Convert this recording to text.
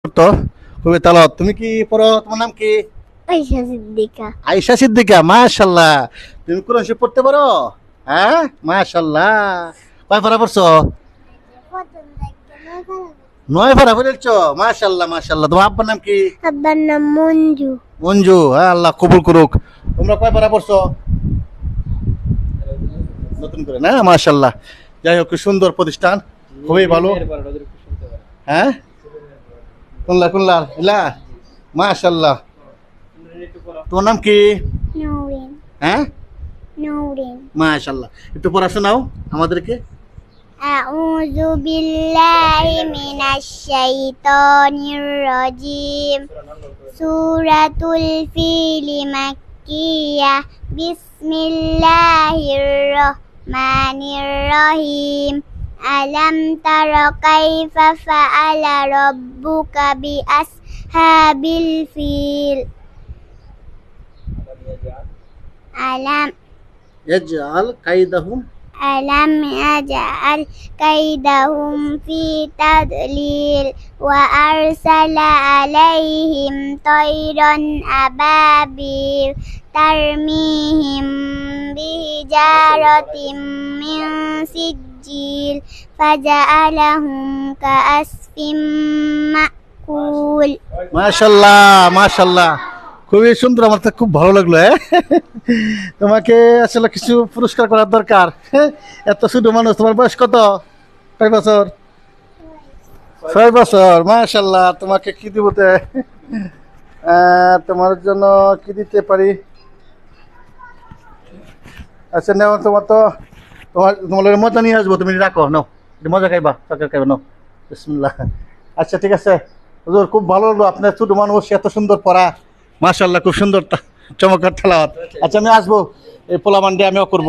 তো খুবই তালাওয়াত। তুমি কি পড়ো? তোমার নাম কি? আয়েশা সিদ্দিকা। আয়েশা সিদ্দিকা, মাশাআল্লাহ। তুমি কোরআন শরীফ পড়তে পারো? হ্যাঁ, মাশাআল্লাহ। কয় পারা পড়ছো? নয় পারা পড়েছো, মাশাআল্লাহ মাশাআল্লাহ। তোমার আব্বার নাম কি? আব্বার নাম মঞ্জু। মঞ্জু, হ্যাঁ, আল্লাহ কবুল করুক। তোমরা কয় পারা পড়ছো? নতুন করে না, মাশাআল্লাহ। যাই হোক, খুব সুন্দর প্রতিষ্ঠান, খুবই ভালো। হ্যাঁ, কোনলা ইলা, মাশাআল্লাহ। তোমার নাম কি? নওরিন। হ্যাঁ, নওরিন। মাশাআল্লাহ। একটু পড়াশোনাও আমাদেরকে। আউযু বিল্লাহি মিনাশ শাইতানির রাজিম। সূরাতুল ফিল মাক্কিয়াহ। বিসমিল্লাহির রহমানির রহিম। আলাম তারা কাইফা ফাআলা রাব্বুকা বিআসহাবিল ফিল। আলাম ইয়াজআল কাইদাহুম ألم يجعل كيدهم في تضليل وأرسل عليهم طيرا أبابيل ترميهم بحجارة من سجيل فجعلهم كعصف مأكول. মাশাআল্লাহ মাশাআল্লাহ, খুবই সুন্দর। আমার তো খুব ভালো লাগলো। তোমাকে আসলে কিছু পুরস্কার করার দরকার। এত ছোট মানুষ, তোমার বয়স কত? 6 বছর? 6 বছর, মাশাআল্লাহ। তোমাকে কি দিব? তোমার জন্য কি দিতে পারি? আচ্ছা নাও, তোমার মজা নিয়ে আসবো, তুমি রাখো, নাও একটু মজা খাইবা, চকলেট খাইবা, নাও। বিসমিল্লাহ। আচ্ছা ঠিক আছে হুজুর, খুব ভালো লাগলো। আপনার ছোট মানুষ, এত সুন্দর পড়া, মাশাআল্লাহ, খুব সুন্দর চমৎকার তেলাওয়াত। আচ্ছা আমি আসবো, এই পোলামান দিয়ে আমিও করবো।